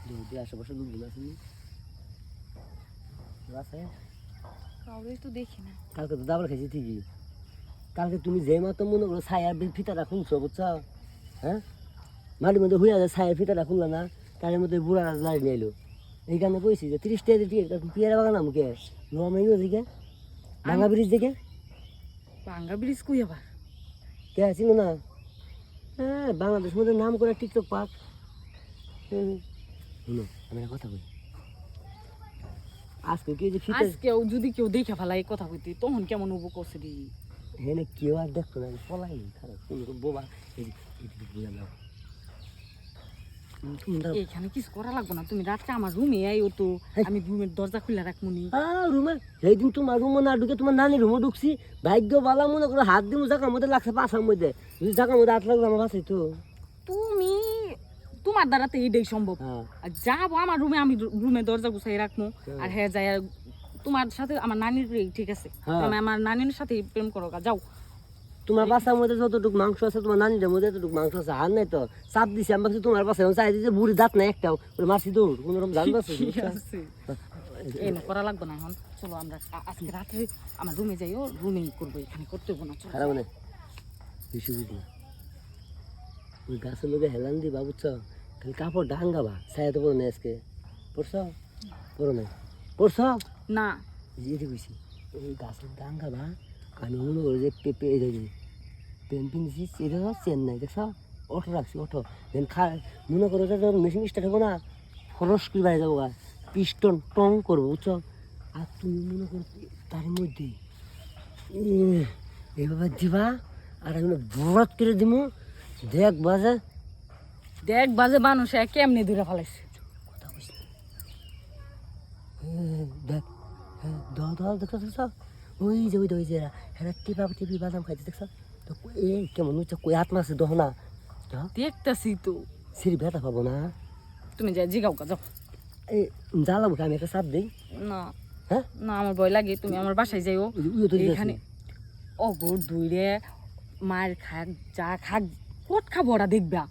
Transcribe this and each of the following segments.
দুধে আশেপাশে লোকগুলো আছে আছে কাউরে তো দেখি না। কালকে তো দাবার খাইছি ঠিকই। কালকে তুমি যে মতো মনে করো ছায়ার ফিতাটা খুলছো বুঝছো, হ্যাঁ মাটির মধ্যে হইয়া যায় ছায়ার ফিতাটা খুললো না, তার মধ্যে বুড়া লাড়ি নিয়ে এলো। এইখানে কইছি যে 30 টাকা দিয়ে পিয়ারা বাগান আমাকে রমাই দিকে ভাঙা ব্রিজ দিকে ভাঙ্গা ব্রিজ কই আবার? কে ছিল না? হ্যাঁ বাংলাদেশ মধ্যে নাম করে টিকটক পাক। শুনো আমি একটা কথা বলি, আজকে কি যে ফিতে আজকেও যদি কেউ দেখে ফেলা এই কথা কইতি তখন কেমন হবো কষে দি। হেনে কেউ আর দেখতো না, পলাই খারাপ কোনো বোবা এই বুঝা নাও। এইখানে কিছু করা লাগবো না, তুমি রাত্রে আমার রুমে আইও তো, আমি রুমের দরজা খুলে রাখমুনি। রুমে সেই দিন তোমার রুমে না ঢুকে তোমার নানি রুমে ঢুকছি, ভাগ্য বালা মনে করো হাত দিব জায়গার মধ্যে লাগছে পাশার মধ্যে, যদি জায়গার মধ্যে হাত লাগবে আমার বাসাই তো। তুমি তোমার দ্বারা তো এইটাই সম্ভব। আর যাবো আমার রুমে, আমি রুমে দরজা গুছাই রাখবো। আর হ্যাঁ যাই তোমার সাথে আমার নানির ঠিক আছে, তুমি আমার নানির সাথে প্রেম করো যাও। তোমার বাসার মধ্যে যতটুকু মাংস আছে তোমার নানিটার মধ্যে এতটুকু মাংস আছে, আর নাই তো চাপ দিছি আমি ভাবছি তোমার বাসায় চাই দিয়েছে বুড়ি দাঁত নাই একটাও মারছি দৌড় কোনো রকম জানবা এই না করা লাগবে না এখন, চলো আমরা আজকে রাত্রে আমার রুমে যাইও, রুমেই করবো, এখানে করতে হবো না। খারাপ মানে বেশি বুঝি না, ওই গাছের লোকে হেলান দিবা বুঝছো, খালি কাপড় ডাঙ্গাবা ছায়া তো পড়ো না আজকে পড়ছ পড়ো না পড়ছ না যেতে বুঝছি ওই গাছের ডাঙ্গাবা। আমি মনে করি যে পেঁপে এই পেন পিনছি এটা চেন্নাই দেখছ অটো রাখছি অটো দেন মনে করো যে মেশিন স্টার্ট হবো না খরচ করে বাইরে যাবো গা পিস্টন টং করবো বুঝছো। আর তুমি মনে করো তার মধ্যে এইভাবে দিবা আর আমি বরত করে দিব দেখ বাজে দেখ বাজে মানুষ কেমনি দূরে ফেলাইছে কথা কইস না দেখ দল দল দেখছ দেখছ ওই যে হ্যাঁ টিপি বাদাম খাইতে দেখছ তো এই কেমন হচ্ছে কই হাত মারছে দহ না দেখতেছি তো। সিঁড়ি ব্যথা পাবো না তুমি যাই জিগাও যাও। এই জ্বালাবো আমি একটা চাপ দিই। না হ্যাঁ না আমার ভয় লাগে, তুমি আমার বাসায় যাইও। এখানে অগর দূরে মার খাক যা খাক কট খাবো ওরা দেখবা।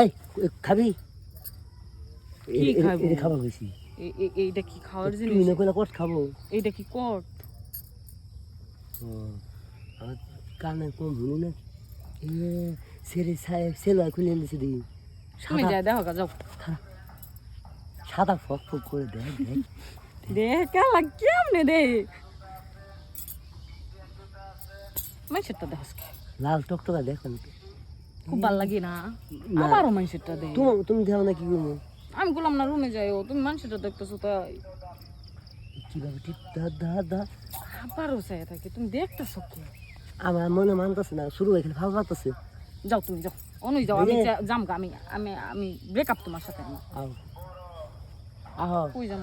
এই খাবি কি খাবো? এটা খাবার হয়েছি এইটা কি খাওয়ার তুই জিনিস? না কইলা কট খাবো এইটা কি কট? আমার কানে কম শুনি না সেরে সেলা খুলে নিয়েছে দিই তুমি যাই দেখো যাও। সাদা ফক ফক করে দেখ দেখ দেখ কালা কেমনে দে মানুষেরটা দেখো লাল টকটকা দেখেন খুব ভালো লাগে না? না। আবারও মানুষেরটা দে। তুমি দেও না কি করবো আমি বললাম না রুমে যাইও, তুমি মানুষেরটা দেখতেছো তাই কিভাবে ঠিক দা আবারও চাই থাকে, তুমি দেখতেছো কি? আমার মনে মানতেছে না শুরু হয়ে গেলে ভালো লাগতেছে। যাও তুমি যাও, অনুই যাও, আমি যামগা, আমি আমি আমি ব্রেকআপ তোমার সাথে আমার। আও আহ কই যাম?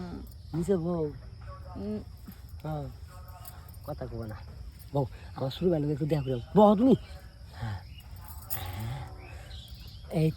নিচে বউ হ্যাঁ কথা কব না বউ আমার শুরু বেলা একটু দেখা করে বউ তুমি এই